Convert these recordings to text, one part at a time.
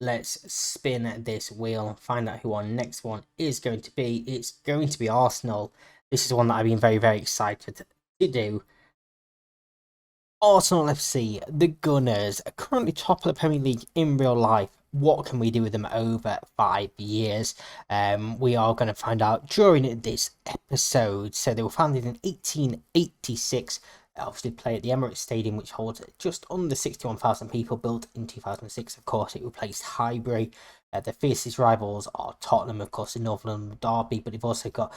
let's spin this wheel and find out who our next one is going to be. It's going to be Arsenal. This is one that I've been very, very excited to do. Arsenal FC, the Gunners, are currently top of the Premier League in real life. What can we do with them over 5 years? We are going to find out during this episode. So they were founded in 1886. Obviously play at the Emirates Stadium, which holds just under 61,000 people, built in 2006. Of course, it replaced Highbury. The fiercest rivals are Tottenham, of course, the North London derby, but they've also got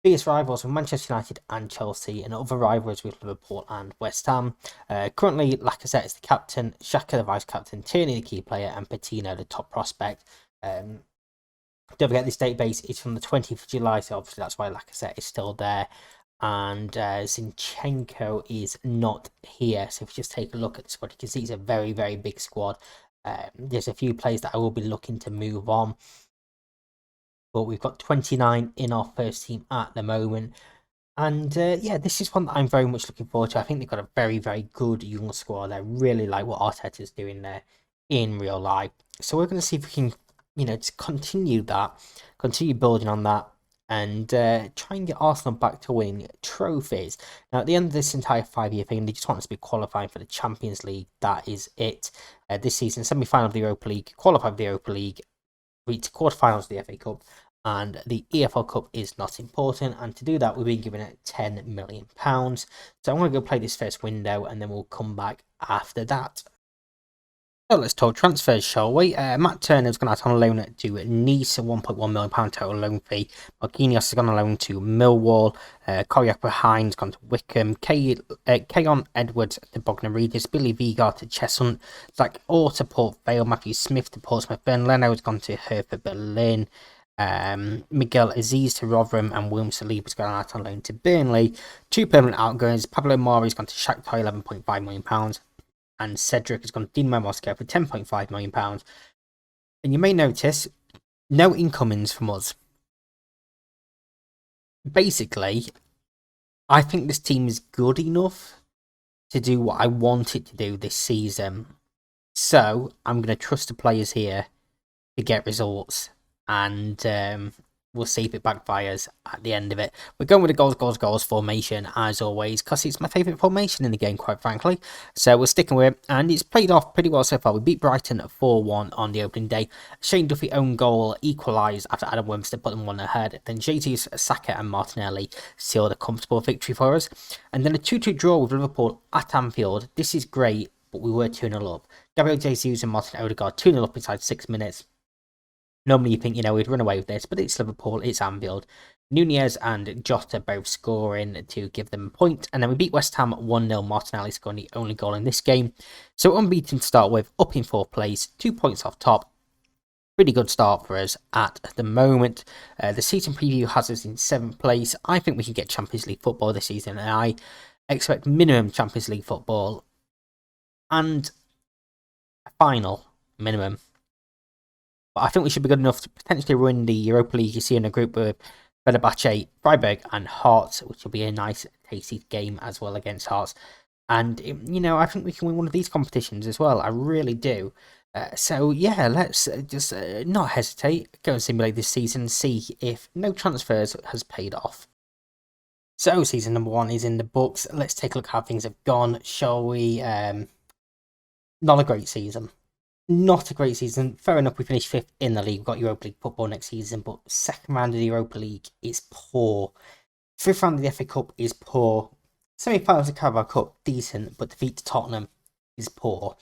fierce rivals with Manchester United and Chelsea, and other rivals with Liverpool and West Ham. Currently, Lacazette is the captain, Xhaka the vice captain, Tierney the key player, and Patino the top prospect. Don't forget this database is from the 20th of July, so obviously that's why Lacazette is still there. And Zinchenko is not here. So if you just take a look at the squad, you can see it's a very, very big squad. There's a few players that I will be looking to move on. But we've got 29 in our first team at the moment. And yeah, this is one that I'm very much looking forward to. I think they've got a very, very good young squad. I really like what Arteta's doing there in real life. So we're going to see if we can, just continue building on that, and try and get Arsenal back to winning trophies. Now, at the end of this entire 5-year thing, they just want us to be qualifying for the Champions League. That is it. This season, semi-final of the Europa League, qualify for the Europa League, reach quarterfinals of the FA Cup, and the EFL Cup is not important. And to do that, we've been given it £10 million. So I'm going to go play this first window, and then we'll come back after that. So let's talk transfers, shall we? Matt Turner's gone out on loan to Nice, a £1.1 million total loan fee. Marquinhos has gone on loan to Millwall. Koryakpa Hines gone to Wickham. Keon Edwards to Bognor Regis. Billy Vigar to Cheshunt. Zach Orr to Port Vale. Matthew Smith to Portsmouth. Ben Leno has gone to Hertha Berlin. Miguel Aziz to Rotherham, and William Saliba's gone out on loan to Burnley. 2 permanent outgoings. Pablo Mari's gone to Shakhtar, £11.5 million. And Cedric has gone to Dinamo Moscow for £10.5 million. And you may notice, no incomings from us. Basically, I think this team is good enough to do what I want it to do this season. So, I'm going to trust the players here to get results. And we'll see if it backfires at the end of it. We're going with the goals formation, as always, because it's my favourite formation in the game, quite frankly. So we're sticking with it, and it's played off pretty well so far. We beat Brighton 4-1 on the opening day. Shane Duffy own goal equalised after Adam Webster put them 1 ahead. Then Jesus, Saka and Martinelli sealed a comfortable victory for us. And then a 2-2 draw with Liverpool at Anfield. This is great, but we were 2-0 up. Gabriel Jesus and Martin Odegaard 2-0 up inside 6 minutes. Normally you think, we'd run away with this, but it's Liverpool, it's Anfield. Nunez and Jota both scoring to give them a point. And then we beat West Ham 1-0, Martinelli scoring the only goal in this game. So unbeaten to start with, up in 4th place, 2 points off top. Pretty good start for us at the moment. The season preview has us in 7th place. I think we can get Champions League football this season, and I expect minimum Champions League football and a final minimum. But I think we should be good enough to potentially win the Europa League. You see in a group with Fenerbahce, Freiburg and Hearts, which will be a nice, tasty game as well against Hearts. And, I think we can win one of these competitions as well. I really do. So, yeah, let's just not hesitate. Go and simulate this season and see if no transfers has paid off. So, season number 1 is in the books. Let's take a look how things have gone, shall we? Not a great season. Not a great season. Fair enough, we finished 5th in the league. We've got Europa League football next season, but 2nd round of the Europa League is poor. 5th round of the FA Cup is poor. Semi-finals of the Carabao Cup, decent, but defeat to Tottenham is poor.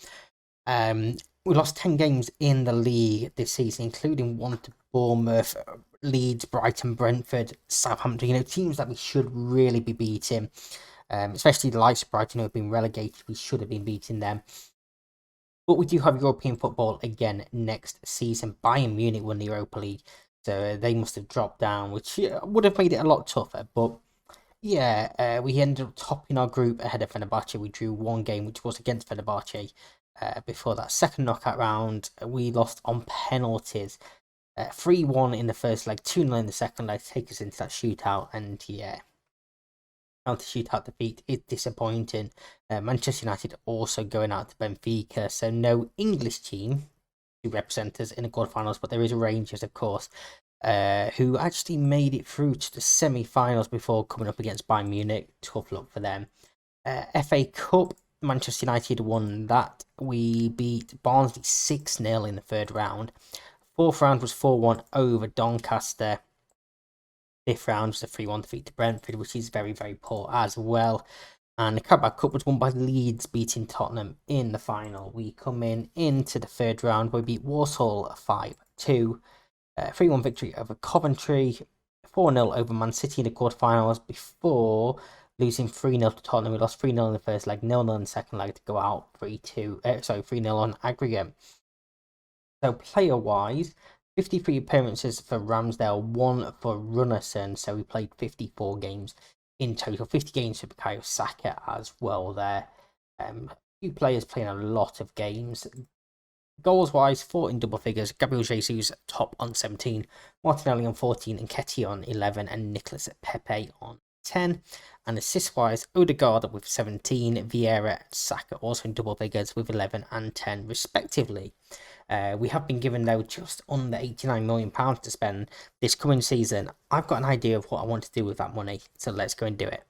We lost 10 games in the league this season, including 1 to Bournemouth, Leeds, Brighton, Brentford, Southampton. Teams that we should really be beating. Especially the likes of Brighton who have been relegated. We should have been beating them. But we do have European football again next season. Bayern Munich won the Europa League, so they must have dropped down, which would have made it a lot tougher. But yeah, we ended up topping our group ahead of Fenerbahce. We drew 1 game, which was against Fenerbahce. Before that second knockout round, we lost on penalties. 3-1 in the first leg, 2-0 in the second leg, take us into that shootout, and yeah. To shootout defeat is disappointing. Manchester United also going out to Benfica, so no English team to represent us in the quarterfinals, but there is Rangers, of course, who actually made it through to the semi-finals before coming up against Bayern Munich. Tough luck for them. FA Cup, Manchester United won that. We beat Barnsley 6-0 in the third round. Fourth round was 4-1 over Doncaster. Fifth round was a 3-1 defeat to Brentford, which is very, very poor as well. And the Carabao Cup was won by Leeds, beating Tottenham in the final. We come into the third round. We beat Walsall 5-2. 3-1 victory over Coventry. 4-0 over Man City in the quarterfinals before losing 3-0 to Tottenham. We lost 3-0 in the first leg, 0-0 in the second leg to go out 3-0 on aggregate. So player-wise, 53 appearances for Ramsdale, 1 for Runnison. So we played 54 games in total. 50 games for Bukayo Saka as well there. A few players playing a lot of games. Goals-wise, 4 in double figures. Gabriel Jesus top on 17, Martinelli on 14, and Nketiah on 11, and Nicolas Pepe on 10. And assist-wise, Odegaard with 17, Vieira and Saka also in double figures with 11 and 10 respectively. We have been given, though, just under £89 million to spend this coming season. I've got an idea of what I want to do with that money, so let's go and do it.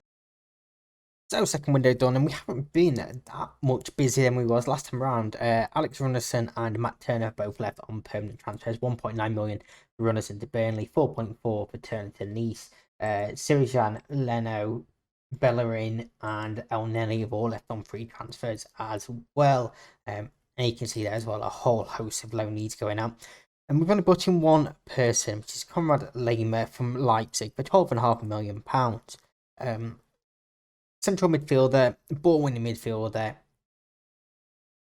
So, second window done, and we haven't been that much busier than we was last time around. Alex Runnison and Matt Turner both left on permanent transfers. 1.9 million for Runnison to Burnley, 4.4 for Turner to Nice. Sirijan, Leno, Bellerin, and El Neni have all left on free transfers as well. And you can see there as well a whole host of loan needs going out. And we've only brought in one person, which is Conrad Laimer from Leipzig for £12.5 million. Central midfielder, ball-winning midfielder.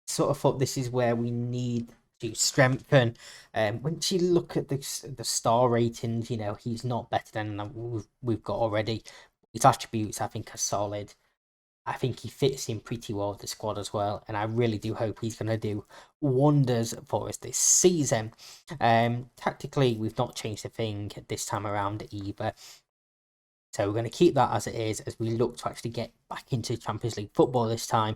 Sort of thought this is where we need to strengthen. Once you look at the star ratings, you know, he's not better than we've got already. His attributes, I think, are solid. I think he fits in pretty well with the squad as well, and I really do hope he's going to do wonders for us this season. Tactically, we've not changed a thing this time around either. So we're going to keep that as it is as we look to actually get back into Champions League football this time.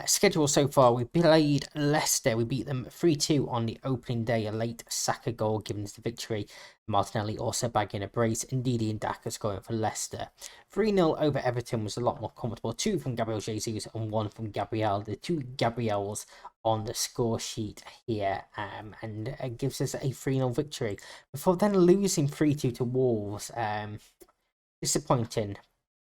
Schedule so far, we played Leicester. We beat them 3-2 on the opening day. A late Saka goal giving us the victory. Martinelli also bagging a brace. Ndidi and Daka scoring for Leicester. 3-0 over Everton was a lot more comfortable. 2 from Gabriel Jesus and 1 from Gabriel. The 2 Gabriels on the score sheet here. And it gives us a 3-0 victory. Before then losing 3-2 to Wolves. Disappointing.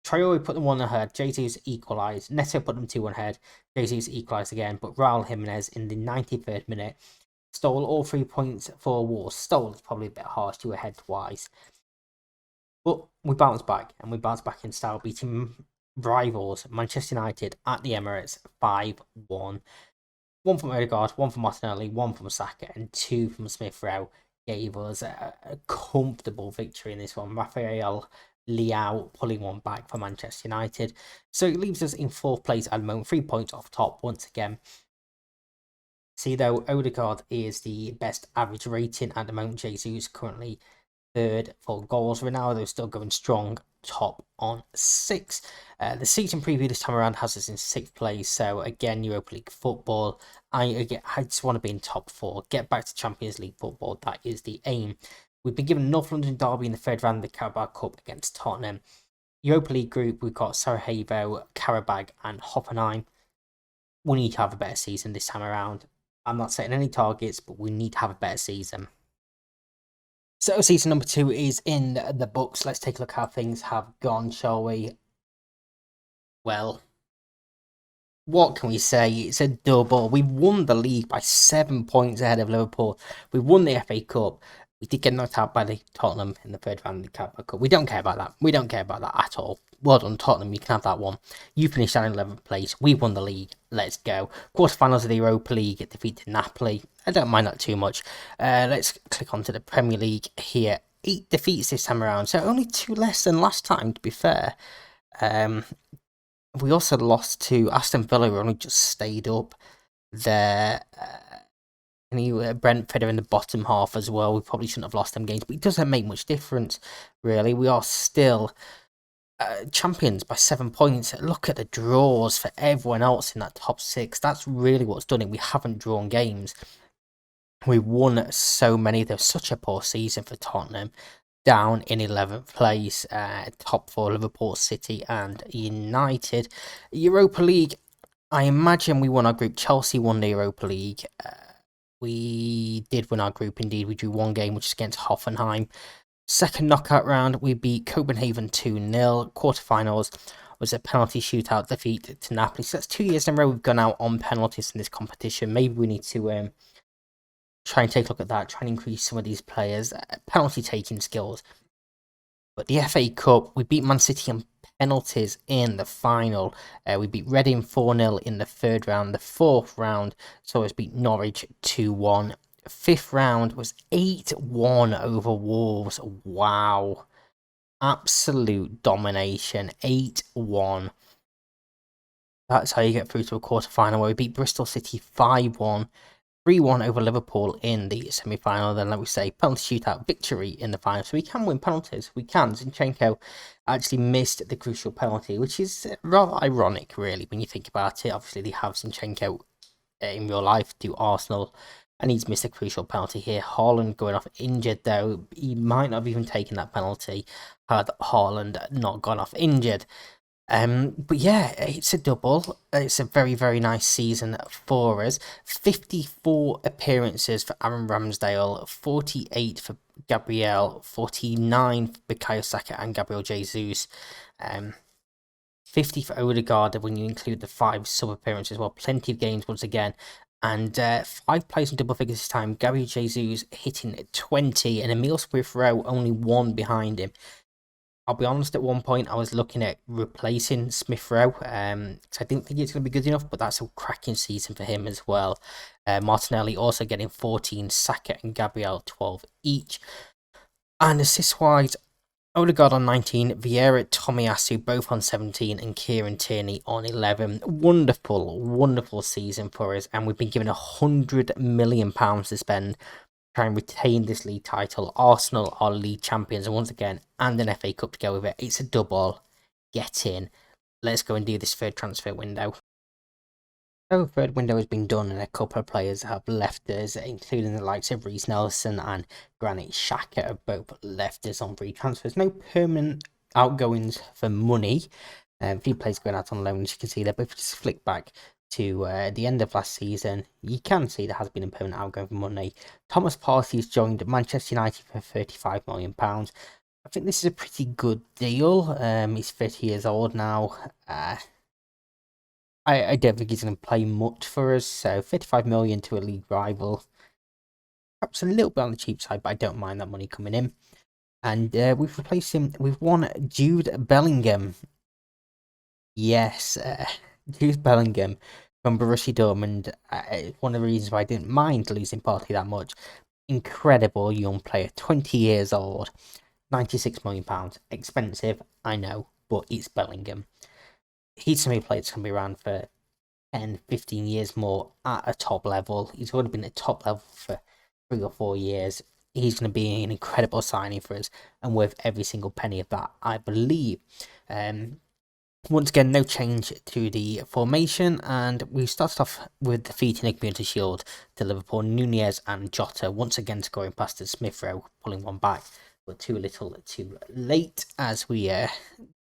Traore put them 1 ahead. Jesus equalised. Neto put them 2 ahead. Jesus equalised again. But Raul Jimenez in the 93rd minute stole all 3 points for Wolves. Stole is probably a bit harsh to a head twice. But we bounced back. And we bounced back in style, beating rivals Manchester United at the Emirates 5-1. 1 from Odegaard, 1 from Martinelli, 1 from Saka, and 2 from Smith Rowe gave us a comfortable victory in this one. Rafael Leao pulling 1 back for Manchester United. So it leaves us in 4th place at the moment, 3 points off top once again. See, though, Odegaard is the best average rating at the moment. Jesus currently 3rd for goals. Ronaldo still going strong, top on 6. The season preview this time around has us in 6th place. So again, Europa League football. I just want to be in top 4. Get back to Champions League football. That is the aim. We've been given North London derby in the 3rd round of the Carabao Cup against Tottenham. Europa League group, we've got Sarajevo, Karabag and Hoffenheim. We need to have a better season this time around. I'm not setting any targets, but we need to have a better season. So season number 2 is in the books. Let's take a look how things have gone, shall we? Well, what can we say? It's a double. We won the league by 7 points ahead of Liverpool. We won the FA Cup. We did get knocked out by the Tottenham in the 3rd round of the Carabao Cup. We don't care about that. We don't care about that at all. Well done, Tottenham. You can have that one. You finished down in 11th place. We won the league. Let's go. Quarterfinals of the Europa League. Defeated Napoli. I don't mind that too much. Let's click onto the Premier League here. 8 defeats this time around. So only 2 less than last time, to be fair. We also lost to Aston Villa, who only just stayed up there. Brentford are in the bottom half as well. We probably shouldn't have lost them games, but it doesn't make much difference, really. We are still champions by 7 points. Look at the draws for everyone else in that top 6. That's really what's done it. We haven't drawn games. We won so many. There was such a poor season for Tottenham. Down in 11th place, top four Liverpool, City and United. Europa League, I imagine we won our group. Chelsea won the Europa League. We did win our group indeed. We drew one game, which is against Hoffenheim. Second knockout round, we beat Copenhagen 2-0. Quarterfinals was a penalty shootout defeat to Napoli. So that's 2 years in a row we've gone out on penalties in this competition. Maybe we need to try and take a look at that, try and increase some of these players' penalty taking skills. But the FA Cup, we beat Man City on penalties in the final. We beat Reading 4-0 in the third round. The fourth round saw us beat Norwich 2-1. Fifth round was 8-1 over Wolves. Wow. Absolute domination. 8-1. That's how you get through to a quarter-final, where we beat Bristol City 5-1. 3-1 over Liverpool in the semi-final. Then, like we say, penalty shootout victory in the final. So we can win penalties. We can. Zinchenko actually missed the crucial penalty, which is rather ironic, really, when you think about it. Obviously, they have Zinchenko in real life to Arsenal, and he's missed a crucial penalty here. Haaland going off injured, though. He might not have even taken that penalty had Haaland not gone off injured. But yeah, it's a double. It's a very, very nice season for us. 54 appearances for Aaron Ramsdale, 48 for Gabriel, 49 for Bukayo Saka and Gabriel Jesus. 50 for Odegaard when you include the 5 sub appearances. Well, plenty of games once again. And 5 players in double figures this time. Gabriel Jesus hitting 20 and Emil Smith-Rowe only 1 behind him. I'll be honest, at one point I was looking at replacing Smith-Rowe, because I didn't think it's going to be good enough, but that's a cracking season for him as well. Martinelli also getting 14, Saka and Gabriel 12 each. And assist-wise, Odegaard on 19, Vieira, Tomiyasu both on 17, and Kieran Tierney on 11. Wonderful, wonderful season for us, and we've been given £100 million to spend try and retain this league title. Arsenal are league champions, and once again, and an FA Cup to go with it. It's a double. Get in. Let's go and do this third transfer window. So, third window has been done, and a couple of players have left us, including the likes of Reece Nelson and Granit Xhaka have both left us on free transfers. No permanent outgoings for money. A few players going out on loan, as you can see, they're both just flicked back to the end of last season. You can see there has been a permanent outgoing for money. Thomas Partey's joined Manchester United for £35 million. I think this is a pretty good deal. He's 30 years old now. I don't think he's going to play much for us, so 35 million to a league rival. Perhaps a little bit on the cheap side, but I don't mind that money coming in. And we've replaced him with one Jude Bellingham. Yes, Jude Bellingham from Borussia Dortmund. One of the reasons why I didn't mind losing Partey that much. Incredible young player, 20 years old, £96 million. Expensive, I know, but it's Bellingham. He's somebody player that's going to be around for 10, 15 years more at a top level. He's already been at top level for 3 or 4 years. He's going to be an incredible signing for us and worth every single penny of that, I believe. Once again, no change to the formation, and we started off with defeating the Community Shield to Liverpool. Nunez and Jota once again scoring past the Smith-Rowe, pulling one back, but too little too late, as we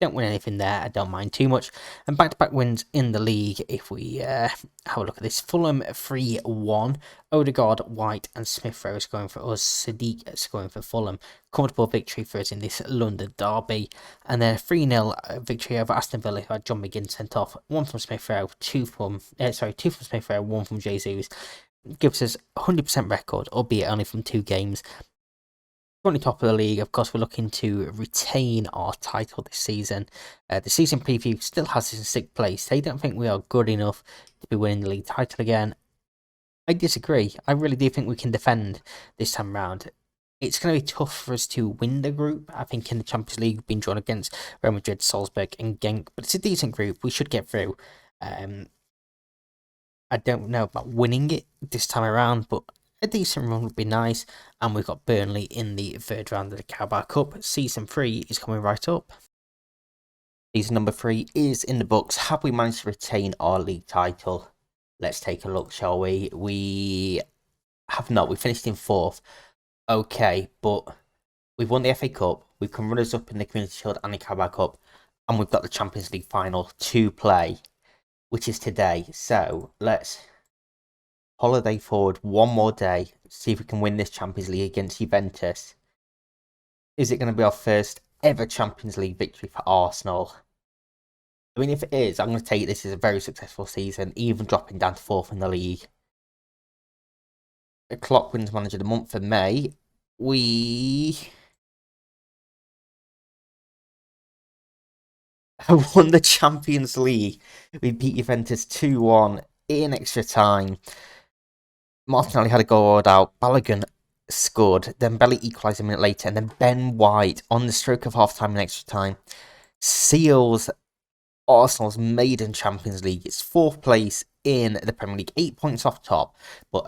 don't win anything there. I don't mind too much. And back-to-back wins in the league, if we have a look at this. Fulham 3-1, Odegaard, White and Smith-Rowe scoring for us, Sadiq scoring for Fulham. Comfortable victory for us in this London derby. And then a 3-0 victory over Aston Villa, who had John McGinn sent off. 1 from Smith-Rowe, 2 from Smith-Rowe, 1 from Jesus. Gives us 100% record, albeit only from 2 games. Currently top of the league. Of course, we're looking to retain our title this season. The season preview still has us in 6th place. They don't think we are good enough to be winning the league title again. I disagree. I really do think we can defend this time round. It's going to be tough for us to win the group. I think in the Champions League, we've been drawn against Real Madrid, Salzburg and Genk, but it's a decent group. We should get through. I don't know about winning it this time around, but a decent run would be nice. And we've got Burnley in the third round of the Carabao Cup. Season 3 is coming right up. Season number 3 is in the books. Have we managed to retain our league title? Let's take a look, shall we? We have not. We finished in 4th. Okay, but we've won the FA Cup. We've come runners up in the Community Shield and the Carabao Cup, and we've got the Champions League final to play, which is today. So let's holiday forward one more day, see if we can win this Champions League against Juventus. Is it going to be our first ever Champions League victory for Arsenal? I mean, if it is, I'm going to take this as a very successful season, even dropping down to 4th in the league. Klopp wins Manager of the Month for May. We won the Champions League. We beat Juventus 2-1 in extra time. Martinelli had a goal out. Balogun scored. Then Belly equalised a minute later. And then Ben White, on the stroke of half-time in extra time, seals Arsenal's maiden Champions League. It's 4th place in the Premier League. 8 points off top. But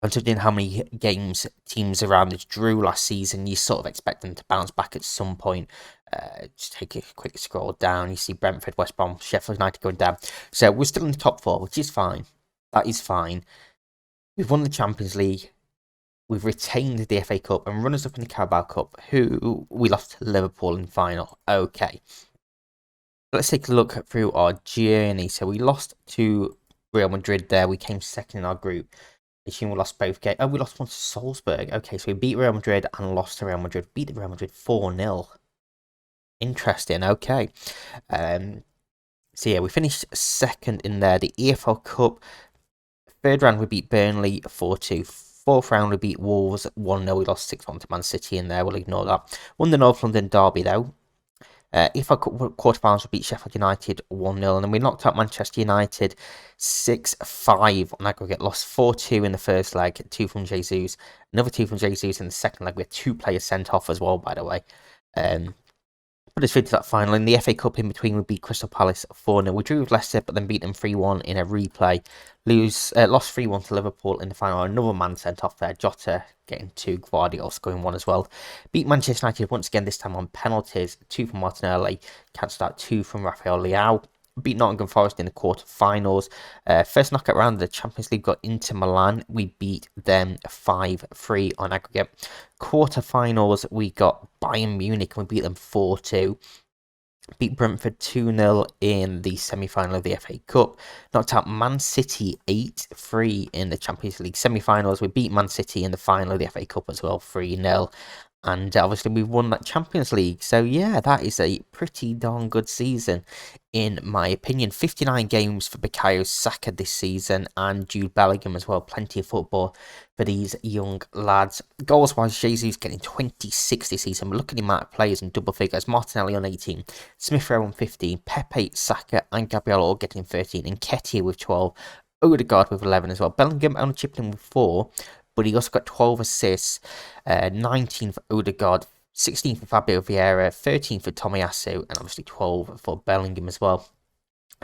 considering how many games teams around us drew last season, you sort of expect them to bounce back at some point. Just take a quick scroll down. You see Brentford, West Brom, Sheffield United going down. So we're still in the top 4, which is fine. That is fine. We've won the Champions League. We've retained the FA Cup and runners up in the Carabao Cup, who we lost to Liverpool in the final. Okay. Let's take a look through our journey. So we lost to Real Madrid there. We came second in our group. We lost both games. Oh, we lost one to Salzburg. Okay, so we beat Real Madrid and lost to Real Madrid. Beat Real Madrid 4-0. Interesting. Okay. So yeah, we finished second in there. The EFL Cup. 3rd round we beat Burnley 4-2. 4th round we beat Wolves 1-0. We lost 6-1 to Man City in there. We'll ignore that. Won the North London derby though. EFL Cup quarterfinals we beat Sheffield United 1-0, and then we knocked out Manchester United 6-5 on aggregate. Lost 4-2 in the first leg, 2 from Jesus, another 2 from Jesus in the second leg. We had 2 players sent off as well, by the way. Put us through to that final. In the FA Cup in between, we beat Crystal Palace 4-0. We drew with Leicester, but then beat them 3-1 in a replay. Lost 3-1 to Liverpool in the final. Another man sent off there. Jota getting 2, Guardiola scoring 1 as well. Beat Manchester United once again, this time on penalties. 2 from Martinelli. Cancelled out 2 from Rafael Leao. Beat Nottingham Forest in the quarter-finals. First knockout round of the Champions League got Inter Milan. We beat them 5-3 on aggregate. Quarter-finals, we got Bayern Munich and we beat them 4-2. Beat Brentford 2-0 in the semi-final of the FA Cup. Knocked out Man City 8-3 in the Champions League semi-finals. We beat Man City in the final of the FA Cup as well, 3-0. And obviously we've won that Champions League. So yeah, that is a pretty darn good season, in my opinion. 59 games for Bukayo Saka this season, and Jude Bellingham as well. Plenty of football for these young lads. Goals-wise, Jesus getting 26 this season. We're looking at the amount of players in double figures. Martinelli on 18, Smith-Rowe on 15, Pepe, Saka and Gabriel all getting 13, and Nketiah with 12, Odegaard with 11 as well. Bellingham only chipping in with 4, but he also got 12 assists, 19 for Odegaard, 16 for Fabio Vieira, 13 for Tomiyasu, and obviously 12 for Bellingham as well.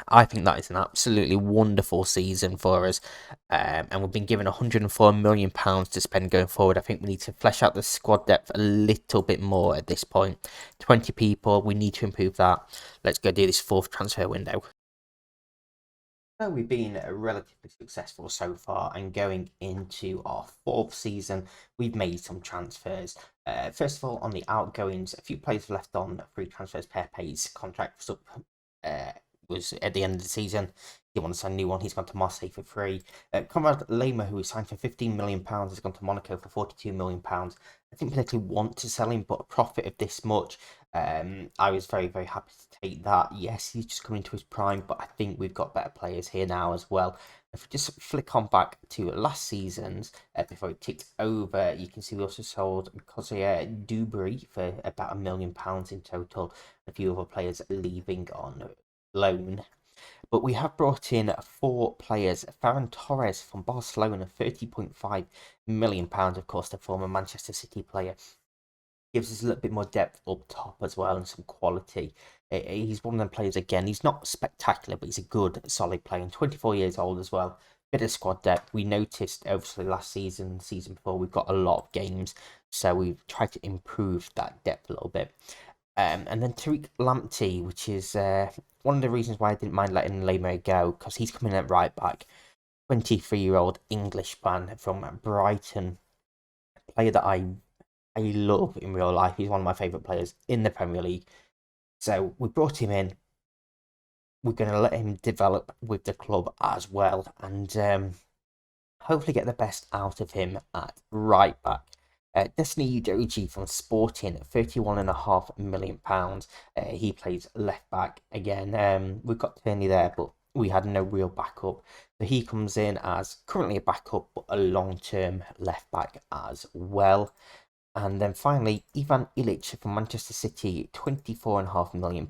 I think that is an absolutely wonderful season for us, and we've been given £104 million to spend going forward. I think we need to flesh out the squad depth a little bit more at this point. 20 people, we need to improve that. Let's go do this 4th transfer window. So we've been relatively successful so far, and going into our 4th season, we've made some transfers. First of all, on the outgoings, a few players left on free transfers. Pepe's contract was up, was at the end of the season. He wanted to sign a new one. He's gone to Marseille for free. Conrad Lema, who we signed for £15 million, has gone to Monaco for £42 million. I didn't particularly want to sell him, but a profit of this much, I was very, very happy to take that. Yes, he's just coming to his prime, but I think we've got better players here now as well. If we just flick on back to last season's, before it ticked over, you can see we also sold Koscielny Dubry for about £1 million in total. A few other players leaving on loan. But we have brought in 4 players. Ferran Torres from Barcelona, £30.5 million, of course, the former Manchester City player. Gives us a little bit more depth up top as well, and some quality. He's one of them players, again, he's not spectacular, but he's a good, solid player, and 24 years old as well. Bit of squad depth. We noticed, obviously, last season, season before, we've got a lot of games, so we've tried to improve that depth a little bit. And then Tariq Lampty, which is one of the reasons why I didn't mind letting Lema go, because he's coming at right back. 23-year-old Englishman from Brighton, a player that I love in real life. He's one of my favourite players in the Premier League. So we brought him in. We're going to let him develop with the club as well, and hopefully get the best out of him at right back. Destiny Udogie from Sporting, £31.5 million. He plays left back again. We've got Turney there, but we had no real backup. So he comes in as currently a backup, but a long-term left back as well. And then finally, Ivan Ilic from Manchester City, £24.5 million.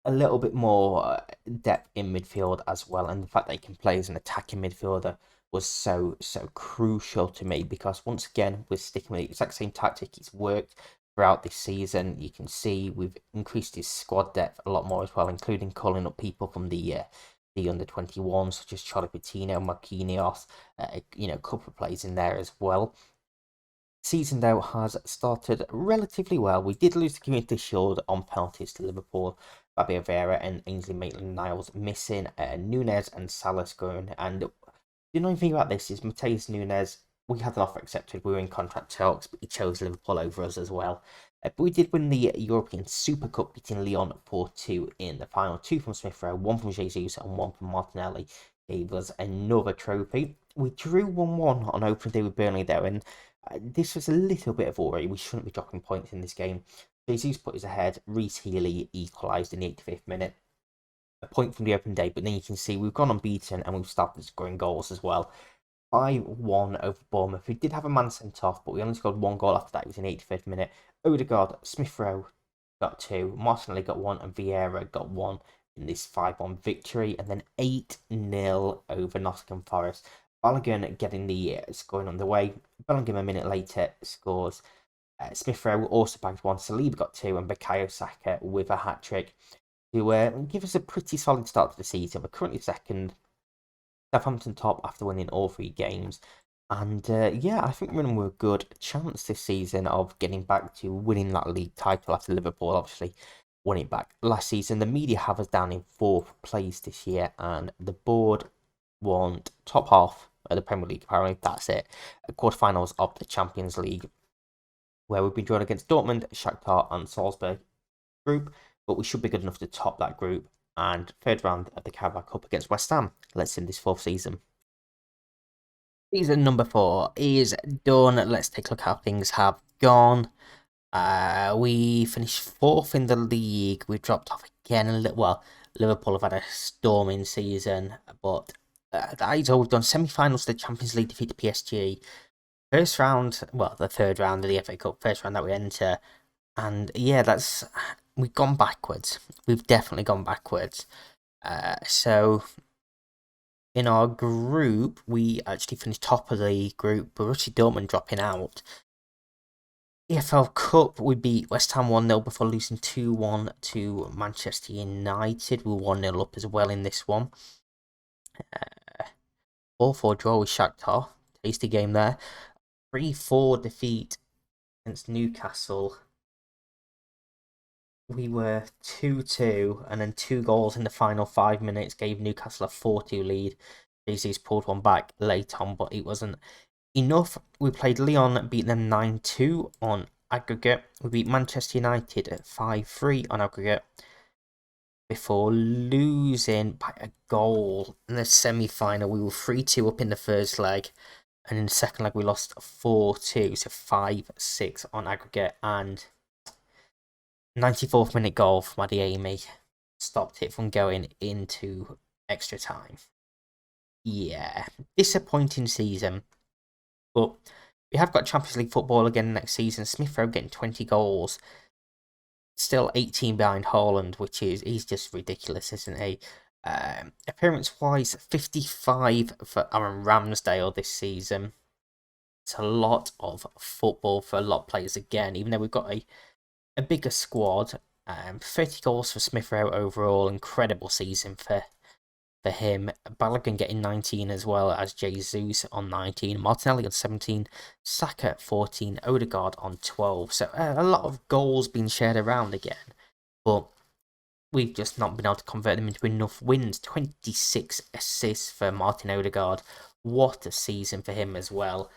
A little bit more depth in midfield as well, and the fact that he can play as an attacking midfielder was so crucial to me, because once again we're sticking with the exact same tactic. It's worked throughout this season. You can see we've increased his squad depth a lot more as well, including calling up people from the under-21, such as Charlie Patino, Marquinhos, a couple of players in there as well. Season though has started relatively well. We did lose the Community Shield on penalties to Liverpool. Fabio Vieira and Ainsley Maitland-Niles missing, Nunes and Salas going. And the annoying thing about this is Mateus Nunes, we had an offer accepted. We were in contract talks, but he chose Liverpool over us as well. But we did win the European Super Cup, beating Lyon 4-2 in the final. 2 from Smith Rowe, 1 from Jesus, and 1 from Martinelli. Gave us another trophy. We drew 1-1 on opening day with Burnley though, and this was a little bit of worry. We shouldn't be dropping points in this game. Jesus put us ahead. Reece Healy equalised in the 85th minute. A point from the open day, but then you can see we've gone unbeaten and we've started scoring goals as well. 5-1 over Bournemouth. We did have a man sent off, but we only scored 1 goal after that. It was in the 85th minute. Odegaard, Smith Rowe got 2. Martinelli got 1 and Vieira got 1 in this 5-1 victory. And then 8-0 over Nottingham Forest. Balogun getting the scoring on the way. Bellingham a minute later scores. Smith Rowe also bagged 1. Saliba got 2, and Bukayo Saka with a hat trick to give us a pretty solid start to the season. We're currently second. Southampton top after winning all 3 games. And yeah, I think we're in a good chance this season of getting back to winning that league title after Liverpool obviously won it back last season. The media have us down in 4th place this year, and the board want top half of the Premier League. Apparently, that's it. Quarterfinals of the Champions League, where we've been drawn against Dortmund, Shakhtar, and Salzburg group, but we should be good enough to top that group. And 3rd round of the Carabao Cup against West Ham. Let's in this 4th season. Season number 4 is done. Let's take a look how things have gone. We finished 4th in the league. We dropped off again a little. Well, Liverpool have had a storming season, but that is all we've done. Semi-finals of the Champions League, defeat PSG. First round, well, the 3rd round of the FA Cup, first round that we enter. And yeah, we've gone backwards. We've definitely gone backwards. So in our group, we actually finished top of the group, Borussia Dortmund dropping out. EFL Cup, we beat West Ham 1-0 before losing 2-1 to Manchester United. We were 1-0 up as well in this one. 4-4 draw with Shakhtar. Tasty game there. 3-4 defeat against Newcastle. We were 2-2, and then 2 goals in the final 5 minutes gave Newcastle a 4-2 lead. Jesus pulled one back late on, but it wasn't enough. We played Lyon, beat them 9-2 on aggregate. We beat Manchester United at 5-3 on aggregate before losing by a goal in the semi-final. We were 3-2 up in the first leg, and in the second leg we lost 4-2, so 5-6 on aggregate. And 94th minute goal from Adeyemi stopped it from going into extra time. Yeah, disappointing season. But we have got Champions League football again next season. Smith Rowe getting 20 goals. Still 18 behind Haaland, he's just ridiculous, isn't he? Appearance-wise, 55 for Aaron Ramsdale this season. It's a lot of football for a lot of players again, even though we've got a bigger squad. 30 goals for Smith Rowe overall. Incredible season for him. Balogun getting 19 as well as Jesus on 19. Martinelli on 17. Saka 14. Odegaard on 12. So a lot of goals being shared around again. But we've just not been able to convert them into enough wins. 26 assists for Martin Odegaard. What a season for him as well.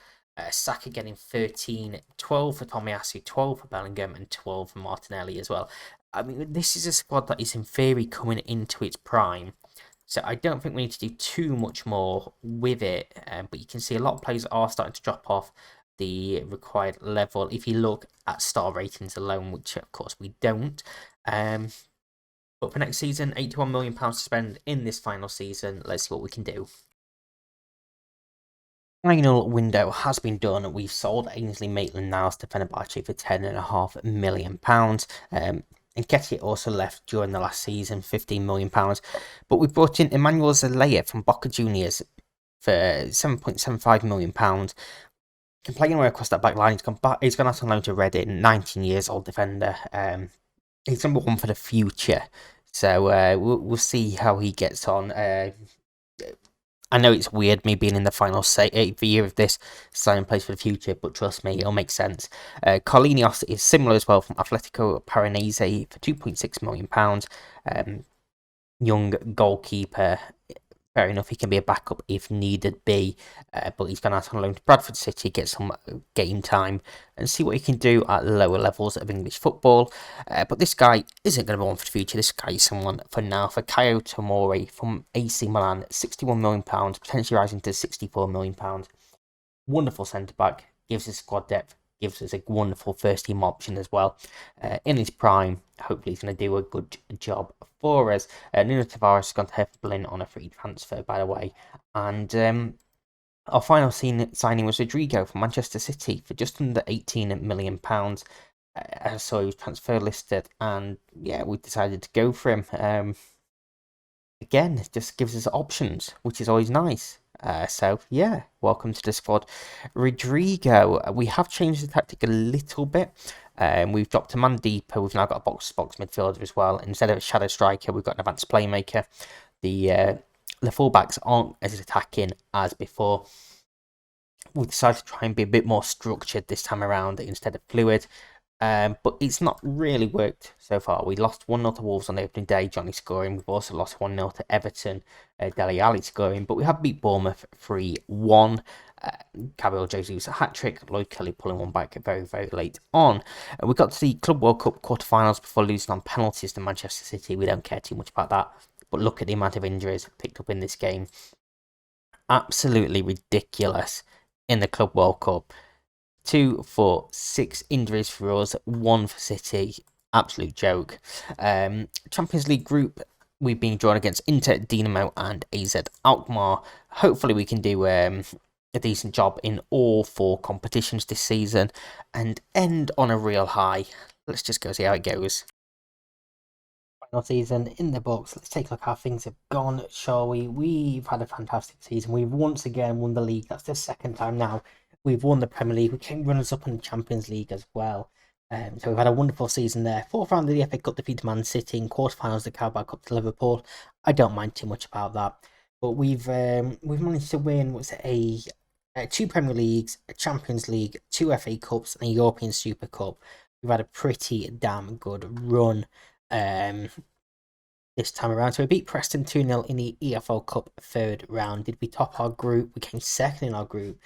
Saka getting 13, 12 for Tomiyasu, 12 for Bellingham, and 12 for Martinelli as well. I mean, this is a squad that is in theory coming into its prime. So I don't think we need to do too much more with it. But you can see a lot of players are starting to drop off the required level. If you look at star ratings alone, which of course we don't. But for next season, £81 million to spend in this final season. Let's see what we can do. Final window has been done. We've sold Ainsley Maitland-Niles to Fenerbahce for £10.5 million. Nketiah also left during the last season, £15 million. But we brought in Emmanuel Zelaya from Boca Juniors for £7.75 million. Can play anywhere across that back line. He's gone out on loan to Reading, 19 years old defender. He's number one for the future. So we'll see how he gets on. I know it's weird me being in the final year of this signing place for the future, but trust me, it'll make sense. Carlinhos is similar as well from Atletico Paranaense for £2.6 million. Young goalkeeper. Fair enough, he can be a backup if needed be, but he's gone out on loan to Bradford City, get some game time, and see what he can do at lower levels of English football. But this guy isn't going to be one for the future. This guy is someone for now. For Kayo Tomori from AC Milan, £61 million, potentially rising to £64 million. Wonderful centre-back, gives us squad depth, gives us a wonderful first-team option as well. In his prime, hopefully he's going to do a good job for us. Nuno Tavares has gone to Hertha Berlin on a free transfer, by the way. And our final signing was Rodrigo from Manchester City for just under £18 million. So he was transfer listed, and yeah, we decided to go for him. Again, it just gives us options, which is always nice. So yeah, welcome to the squad. Rodrigo, we have changed the tactic a little bit. We've dropped a man deeper. We've now got a box-to-box midfielder as well. Instead of a shadow striker, we've got an advanced playmaker. The fullbacks aren't as attacking as before. We decided to try and be a bit more structured this time around instead of fluid. But it's not really worked so far. We lost 1-0 to Wolves on the opening day, Johnny scoring. We've also lost 1-0 to Everton, Dele Alli scoring. But we have beat Bournemouth 3-1. Gabriel Jesus a hat-trick, Lloyd Kelly pulling one back very, very late on. We got to the Club World Cup quarter-finals before losing on penalties to Manchester City. We don't care too much about that. But look at the amount of injuries picked up in this game. Absolutely ridiculous in the Club World Cup. 2, 4, 6 injuries for us, 1 for City. Absolute joke. Champions League group, we've been drawn against Inter, Dinamo, and AZ Alkmaar. Hopefully, we can do a decent job in all 4 competitions this season and end on a real high. Let's just go see how it goes. Final season in the books. Let's take a look how things have gone, shall we? We've had a fantastic season. We've once again won the league. That's the second time now we've won the Premier League. We came runners up in the Champions League as well. So we've had a wonderful season there. 4th round of the FA Cup defeat to Man City, in quarterfinals of the Carabao Cup to Liverpool. I don't mind too much about that. But we've managed to win 2 Premier Leagues, a Champions League, 2 FA Cups, and a European Super Cup. We've had a pretty damn good run this time around. So we beat Preston 2-0 in the EFL Cup 3rd round. Did we top our group? We came 2nd in our group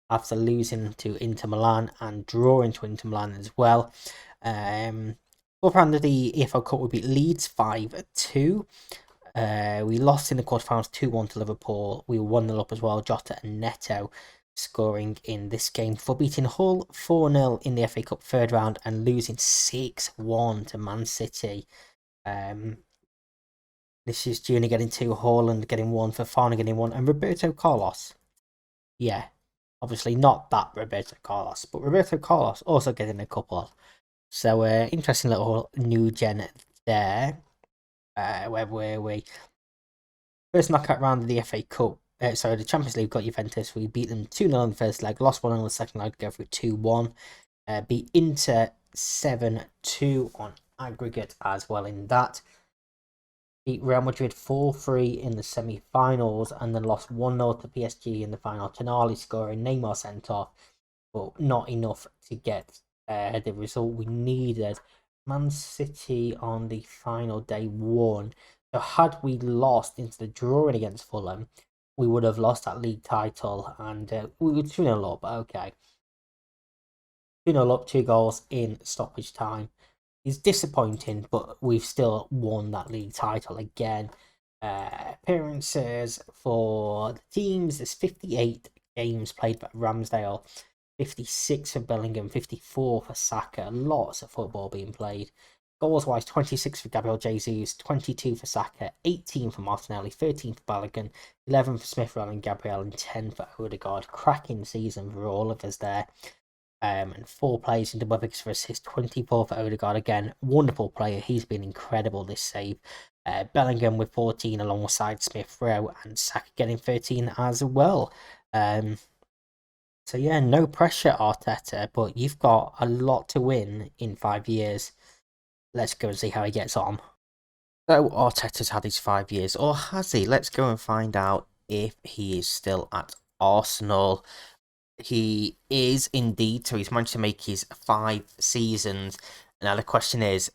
after losing to Inter Milan and drawing to Inter Milan as well. 4th round of the EFL Cup, we beat Leeds 5-2. We lost in the quarterfinals 2-1 to Liverpool. We were 1-0 up as well. Jota and Neto scoring in this game for beating Hull 4-0 in the FA Cup 3rd round and losing 6-1 to Man City. This is Junior getting 2, Haaland getting 1, Fofana getting 1, and Roberto Carlos. Yeah, obviously not that Roberto Carlos, but Roberto Carlos also getting a couple. So interesting little new gen there. Where were we? First knockout round of the FA Cup. The Champions League got Juventus. We beat them 2-0 in the first leg, lost 1-0 in the second leg, go through 2-1. Beat Inter 7-2 on aggregate as well in that. Beat Real Madrid 4-3 in the semi-finals and then lost 1-0 to PSG in the final. Tonali scoring, Neymar sent off, but not enough to get the result we needed. Man City on the final day won. So had we lost into the drawing against Fulham, we would have lost that league title, and we were 2-0 up. Okay, 2-0 up, 2 goals in stoppage time. It's disappointing, but we've still won that league title again. Appearances for the teams, there's 58 games played by Ramsdale, 56 for Bellingham, 54 for Saka. Lots of football being played. Goals wise, 26 for Gabriel Jesus, 22 for Saka, 18 for Martinelli, 13 for Bellingham, 11 for Smith Rowe and Gabriel, and 10 for Odegaard. Cracking season for all of us there. And 4 plays in double figures for assists, 24 for Odegaard. Again, wonderful player. He's been incredible this save. Bellingham with 14 alongside Smith Rowe, and Saka getting 13 as well. So yeah, no pressure, Arteta, but you've got a lot to win in 5 years. Let's go and see how he gets on. So Arteta's had his 5 years, or has he? Let's go and find out if he is still at Arsenal. He is indeed, so he's managed to make his 5 seasons. Now the question is,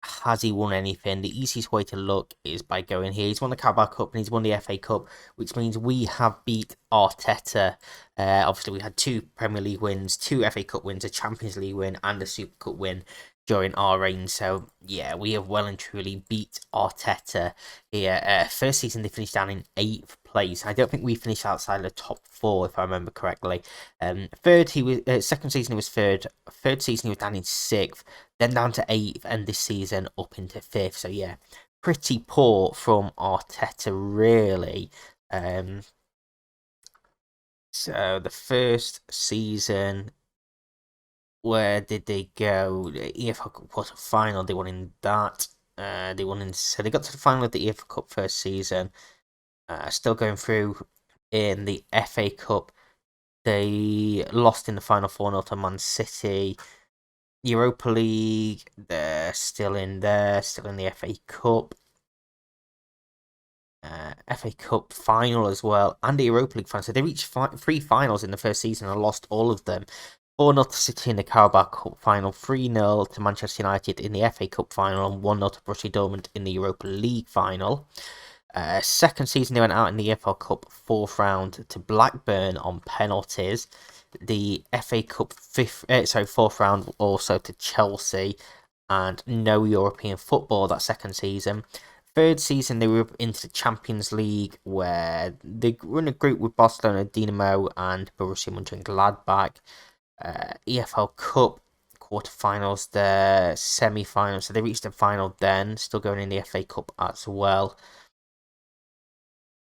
has he won anything? The easiest way to look is by going here. He's won the Carabao Cup and he's won the FA Cup, which means we have beat Arteta. Obviously, we had 2 Premier League wins, 2 FA Cup wins, a Champions League win, and a Super Cup win during our reign. So, yeah, we have well and truly beat Arteta here. First season, they finished down in 8th place. I don't think we finished outside the top 4, if I remember correctly. Second season, he was third. Third season, he was down in 6th. Then down to 8th, and this season up into 5th. So yeah, pretty poor from Arteta, really. So the first season, where did they go? The EFL Cup quarter final. They won in that. So they got to the final of the EFL Cup first season. Still going through in the FA Cup. They lost in the final 4-0 to Man City. Europa League, they're still in there, still in the FA Cup. FA Cup final as well, and the Europa League final. So they reached 3 finals in the first season and lost all of them. 4-0 to City in the Carabao Cup final, 3-0 to Manchester United in the FA Cup final, and 1-0 to Borussia Dortmund in the Europa League final. Second season they went out in the EFL Cup 4th round to Blackburn on penalties. The FA Cup 4th round also to Chelsea, and no European football that second season. Third season they were into the Champions League, where they were in a group with Barcelona, Dinamo, and Borussia Mönchengladbach. EFL Cup quarterfinals, the semi-finals, so they reached the final then, still going in the FA Cup as well.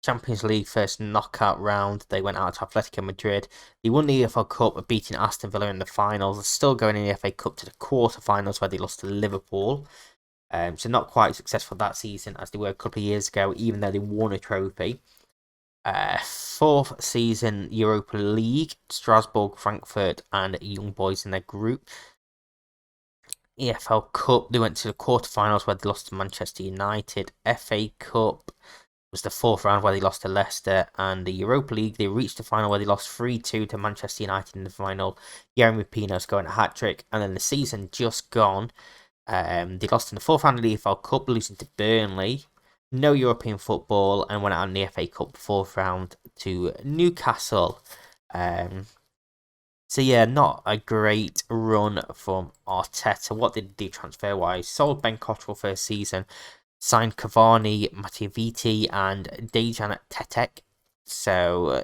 Champions League first knockout round, they went out to Atletico Madrid. They won the EFL Cup, beating Aston Villa in the finals. Still going in the FA Cup to the quarterfinals, where they lost to Liverpool. So not quite successful that season as they were a couple of years ago, even though they won a trophy. 4th season Europa League, Strasbourg, Frankfurt, and Young Boys in their group. EFL Cup, they went to the quarterfinals where they lost to Manchester United. FA Cup was the 4th round where they lost to Leicester, and the Europa League, they reached the final where they lost 3-2 to Manchester United in the final. Jeremy Pino scoring a hat-trick, and then the season just gone. They lost in the 4th round of the EFL Cup, losing to Burnley. No European football, and went out in the FA Cup 4th round to Newcastle. So yeah, not a great run from Arteta. What did they do transfer-wise? Sold Ben Cottrell first season. Signed Cavani, Matteo Vitti, and Dejan Tetek. So,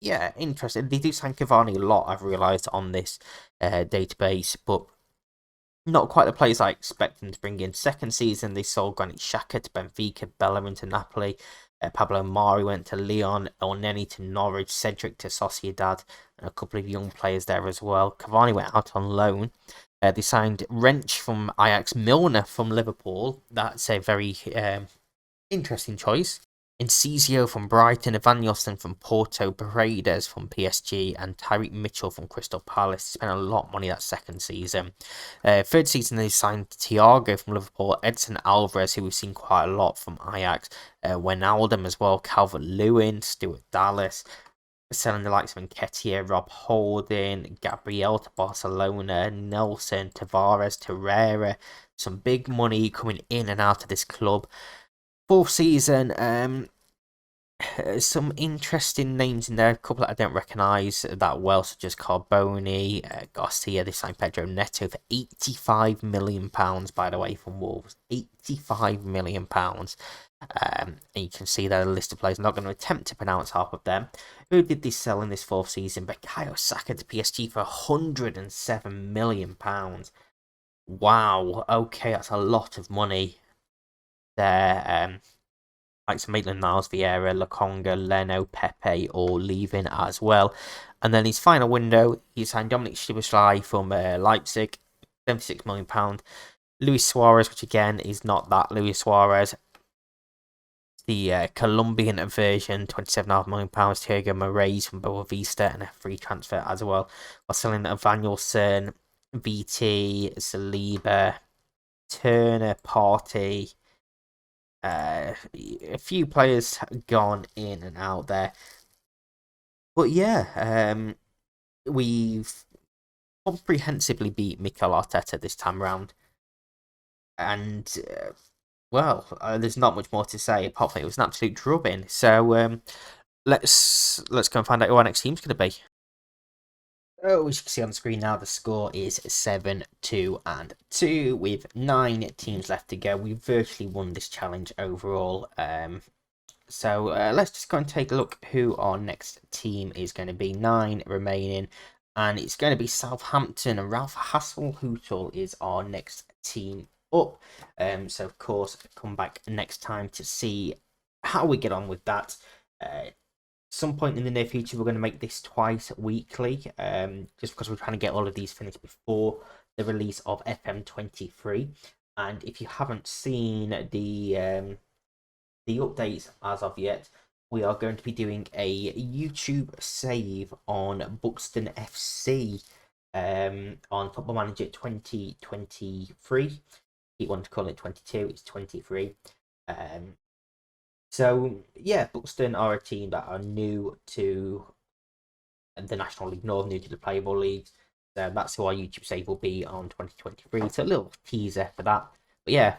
yeah, interesting. They do sign Cavani a lot, I've realised, on this database, but not quite the players I expect them to bring in. Second season, they sold Granit Xhaka to Benfica, Bellerin to Napoli, Pablo Mari went to Lyon, Elneny to Norwich, Cedric to Sociedad, and a couple of young players there as well. Cavani went out on loan. They signed Wrench from Ajax, Milner from Liverpool. That's a very interesting choice. Encizio from Brighton, Evan Yosten from Porto, Paredes from PSG, and Tariq Mitchell from Crystal Palace. Spent a lot of money that second season. Third season, they signed Thiago from Liverpool, Edson Alvarez, who we've seen quite a lot from Ajax, Wijnaldum as well, Calvert-Lewin, Stuart Dallas. selling the likes of Nketiah, Rob Holding, Gabriel to Barcelona, Nelson, Tavares, Torreira. Some big money coming in and out of this club. Fourth season, some interesting names in there. A couple that I don't recognise that well, such as Carboni, Garcia. They signed Pedro Neto for £85 million, by the way, from Wolves. £85 million. And you can see there a list of players. I'm not going to attempt to pronounce half of them. Who did they sell in this fourth season? Bukayo Saka to PSG for £107 million. Wow, okay, that's a lot of money there. Like some Maitland-Niles, Vieira, Lokonga, Leno, Pepe all leaving as well. And then his final window, he signed Dominic Szoboszlai from Leipzig, £76 million. Luis Suarez, which again is not that Luis Suarez. The Colombian version, £27.5 million. Thiago Moraes from Boa Vista and a free transfer as well. While selling Evangelson, BT, Saliba, Turner, Partey. A few players gone in and out there. But yeah, we've comprehensively beat Mikel Arteta this time round. And, there's not much more to say apart from it was an absolute drubbing. So let's go and find out who our next team's going to be. Oh, as you can see on the screen now, the score is 7-2 with 9 teams left to go. We virtually won this challenge overall. So let's just go and take a look who our next team is going to be. 9 remaining, and it's going to be Southampton, and Ralph Hasenhüttl is our next team up. So of course, come back next time to see how we get on with that. Some point in the near future, we're going to make this twice weekly, just because we're trying to get all of these finished before the release of FM23. And if you haven't seen the updates as of yet, we are going to be doing a YouTube save on Buxton FC on Football Manager 2023. You want to call it 22, it's 23. So, yeah, Buxton are a team that are new to the National League North, new to the Playable Leagues. So that's who our YouTube save will be on 2023. So a little teaser for that. But yeah,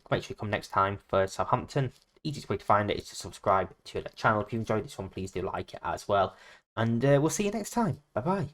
make sure you come next time for Southampton. The easiest way to find it is to subscribe to the channel. If you enjoyed this one, please do like it as well. And we'll see you next time. Bye-bye.